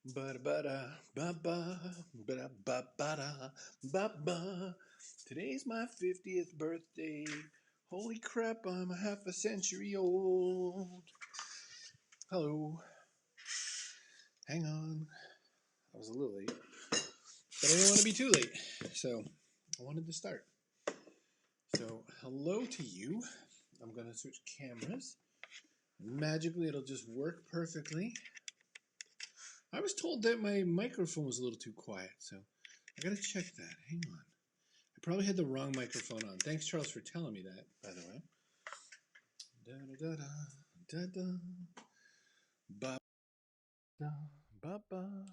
Ba ba da ba ba ba da ba ba da ba ba. Today's my 50th birthday. Holy crap, I'm a half a century old. Hello. Hang on. I was a little late, but I didn't want to be too late. So I wanted to start. So, hello to you. I'm going to switch cameras. Magically, it'll just work perfectly. I was told that my microphone was a little too quiet, so I gotta check that. Hang on. I probably had the wrong microphone on. Thanks, Charles, for telling me that, by the way. Da da da da da ba da ba ba.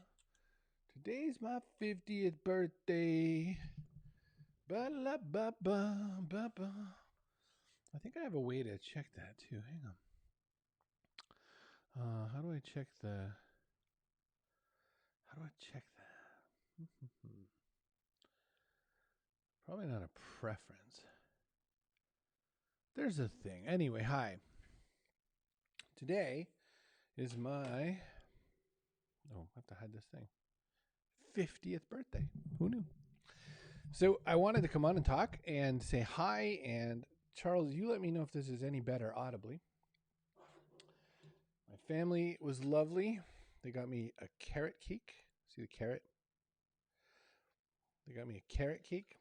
Today's my 50th birthday. Ba la ba ba ba ba. I think I have a way to check that too. Hang on. How do I check the? How do I check that? Probably not a preference. There's a thing. Anyway, hi. Today is my. Oh, I have to hide this thing. 50th birthday. Who knew? So I wanted to come on and talk and say hi. And Charles, you let me know if this is any better audibly. My family was lovely. They got me a carrot cake. See the carrot? They got me a carrot cake.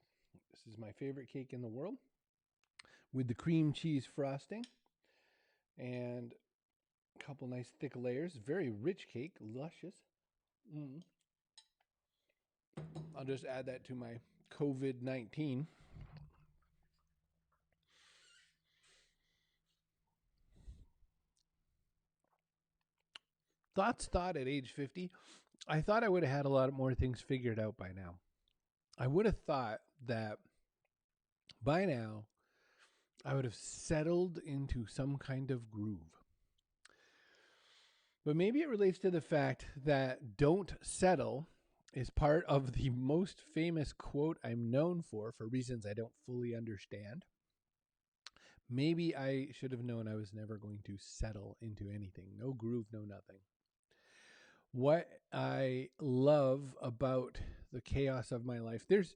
This is my favorite cake in the world with the cream cheese frosting and a couple nice thick layers. Very rich cake, luscious. I'll just add that to my COVID-19. Thought at age 50, I thought I would have had a lot more things figured out by now. I would have thought that by now I would have settled into some kind of groove. But maybe it relates to the fact that don't settle is part of the most famous quote I'm known for reasons I don't fully understand. Maybe I should have known I was never going to settle into anything. No groove, no nothing. What I love about the chaos of my life, there's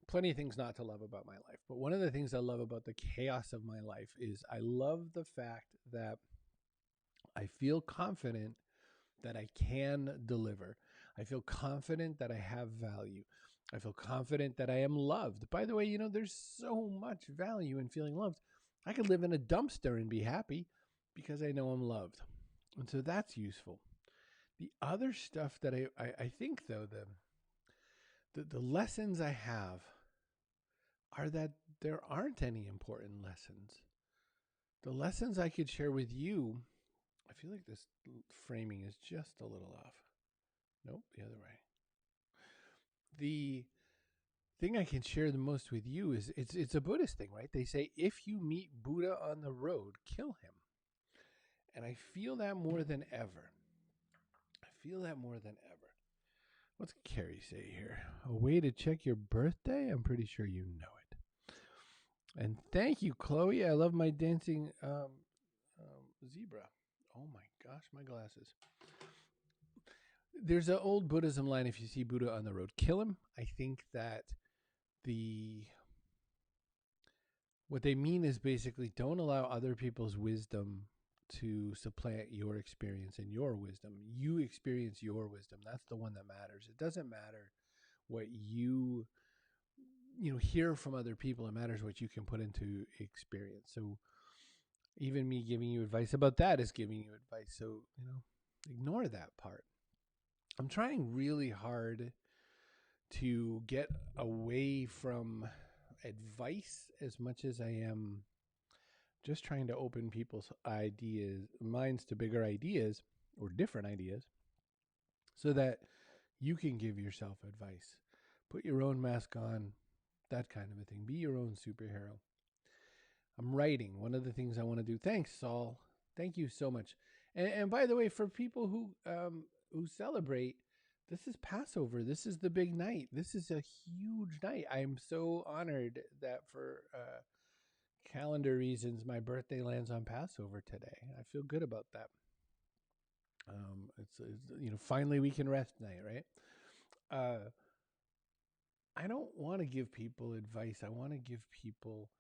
plenty of things not to love about my life, but one of the things I love about the chaos of my life is I love the fact that I feel confident that I can deliver. I feel confident that I have value. I feel confident that I am loved. By the way, there's so much value in feeling loved. I could live in a dumpster and be happy because I know I'm loved. And so that's useful. The other stuff that I think, though, the lessons I have are that there aren't any important lessons. The lessons I could share with you, I feel like this framing is just a little off. Nope, the other way. The thing I can share the most with you is it's a Buddhist thing, right? They say if you meet Buddha on the road, kill him. And I feel that more than ever. What's Carrie say here? A way to check your birthday? I'm pretty sure you know it. And thank you, Chloe. I love my dancing zebra. Oh my gosh, my glasses. There's an old Buddhism line, if you see Buddha on the road, kill him. I think that what they mean is basically don't allow other people's wisdom to supplant your experience and your wisdom. You experience your wisdom. That's the one that matters. It doesn't matter what you hear from other people. It matters what you can put into experience. So even me giving you advice about that is giving you advice. So, ignore that part. I'm trying really hard to get away from advice as much as I am just trying to open people's minds to bigger ideas or different ideas so that you can give yourself advice. Put your own mask on, that kind of a thing. Be your own superhero. I'm writing. One of the things I want to do. Thanks, Saul. Thank you so much. And by the way, for people who celebrate, this is Passover. This is the big night. This is a huge night. I am so honored that for calendar reasons, my birthday lands on Passover today. I feel good about that. It's finally we can rest night, right? Uh, I don't want to give people advice. I want to give people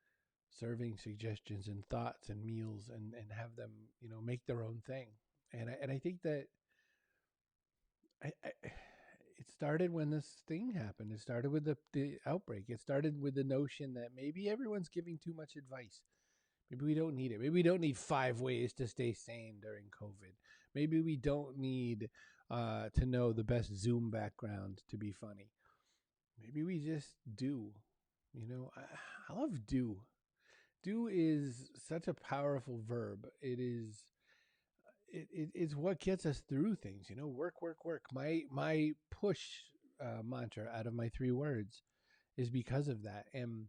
serving suggestions and thoughts and meals and have them make their own thing. And I think that I it started when this thing happened. It started with the outbreak. It started with the notion that maybe everyone's giving too much advice. Maybe we don't need it. Maybe we don't need 5 ways to stay sane during COVID. Maybe we don't need to know the best Zoom background to be funny. Maybe we just do. I love do. Do is such a powerful verb. It's what gets us through things. Work, work, work. My push mantra out of my 3 words is because of that. And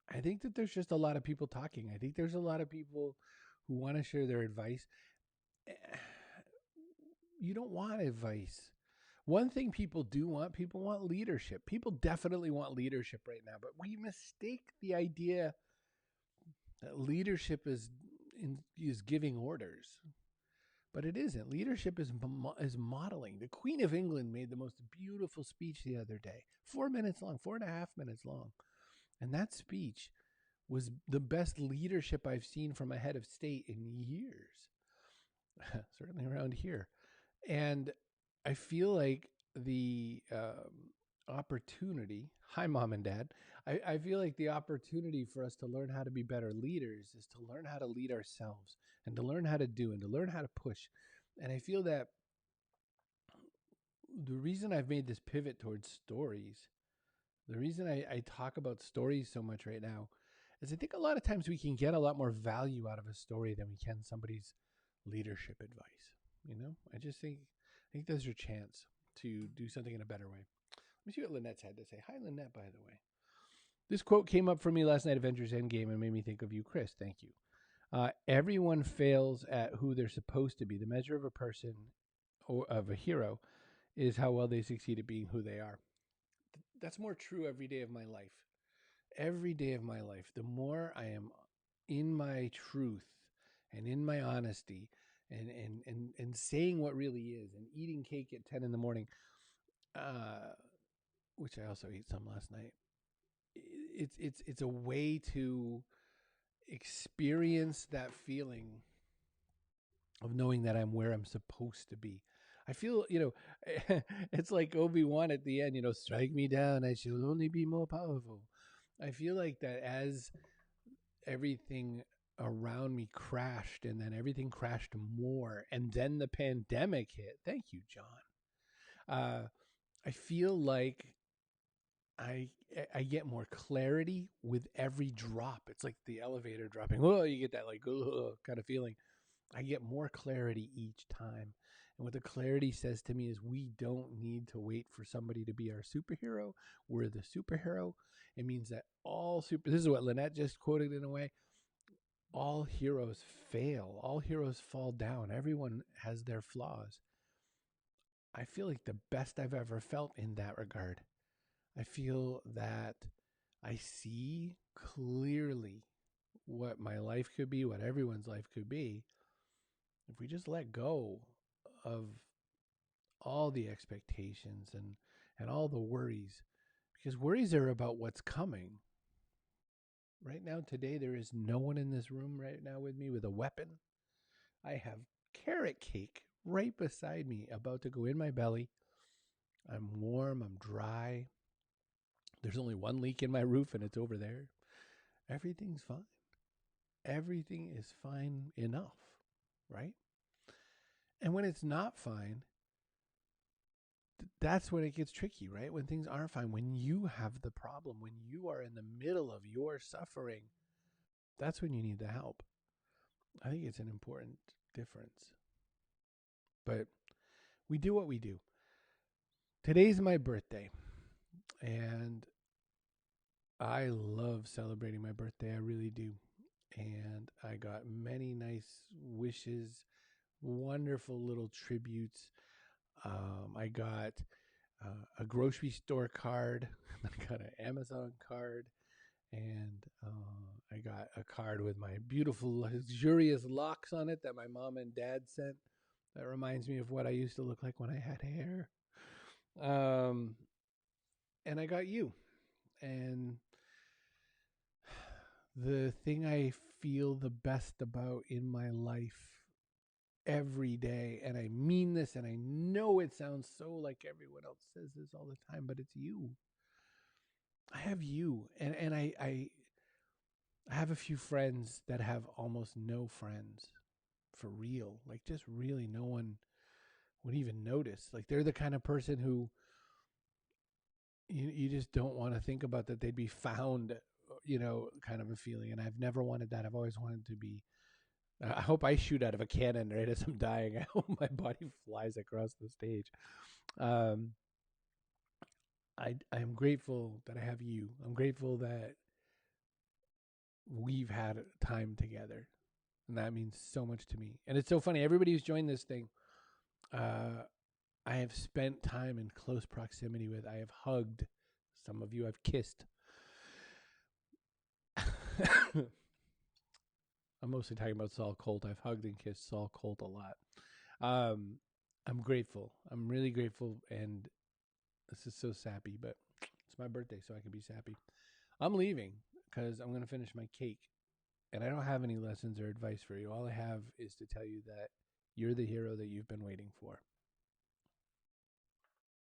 I think that there's just a lot of people talking. I think there's a lot of people who want to share their advice. You don't want advice. One thing people want leadership. People definitely want leadership right now, but we mistake the idea that leadership is giving orders. But it isn't. Leadership is modeling. The Queen of England made the most beautiful speech the other day, 4 minutes long, 4.5 minutes long. And that speech was the best leadership I've seen from a head of state in years, certainly around here. And I feel like the opportunity, hi, mom and dad, I feel like the opportunity for us to learn how to be better leaders is to learn how to lead ourselves and to learn how to do and to learn how to push. And I feel that the reason I've made this pivot towards stories, the reason I talk about stories so much right now is I think a lot of times we can get a lot more value out of a story than we can somebody's leadership advice. I think there's your chance to do something in a better way. Let me see what Lynette's had to say. Hi, Lynette, by the way. This quote came up for me last night, Avengers Endgame, and made me think of you, Chris. Thank you. Everyone fails at who they're supposed to be. The measure of a person or of a hero is how well they succeed at being who they are. That's more true every day of my life. Every day of my life, the more I am in my truth and in my honesty and saying what really is and eating cake at 10 in the morning, which I also ate some last night. It's a way to experience that feeling of knowing that I'm where I'm supposed to be. I feel, it's like Obi-Wan at the end, strike me down, I shall only be more powerful. I feel like that as everything around me crashed and then everything crashed more and then the pandemic hit. Thank you, John. I feel like I get more clarity with every drop. It's like the elevator dropping. Oh, you get that like kind of feeling. I get more clarity each time. And what the clarity says to me is we don't need to wait for somebody to be our superhero. We're the superhero. It means that this is what Lynette just quoted in a way. All heroes fail. All heroes fall down. Everyone has their flaws. I feel like the best I've ever felt in that regard. I feel that I see clearly what my life could be, what everyone's life could be, if we just let go of all the expectations and all the worries, because worries are about what's coming. Right now, today, there is no one in this room right now with me with a weapon. I have carrot cake right beside me, about to go in my belly. I'm warm, I'm dry. There's only one leak in my roof, and it's over there. Everything's fine. Everything is fine enough, right? And when it's not fine, that's when it gets tricky, right? When things aren't fine, when you have the problem, when you are in the middle of your suffering, that's when you need the help. I think it's an important difference. But we do what we do. Today's my birthday, and I love celebrating my birthday. I really do. And I got many nice wishes, wonderful little tributes. I got a grocery store card. I got an Amazon card. And I got a card with my beautiful, luxurious locks on it that my mom and dad sent. That reminds me of what I used to look like when I had hair. Um, and I got you. And the thing I feel the best about in my life every day, and I mean this, and I know it sounds so like everyone else says this all the time, but it's you. I have you, and I have a few friends that have almost no friends for real, like just really no one would even notice. Like they're the kind of person who you just don't want to think about that they'd be found, kind of a feeling. And I've never wanted that. I've always wanted to be. I hope I shoot out of a cannon right as I'm dying. I hope my body flies across the stage. Um, I'm grateful that I have you. I'm grateful that we've had time together, and that means so much to me. And it's so funny. Everybody who's joined this thing, I have spent time in close proximity with. I have hugged. Some of you I've kissed. I'm mostly talking about Saul Colt. I've hugged and kissed Saul Colt a lot. I'm grateful. I'm really grateful, and this is so sappy, but it's my birthday, so I can be sappy. I'm leaving because I'm going to finish my cake, and I don't have any lessons or advice for you. All I have is to tell you that you're the hero that you've been waiting for.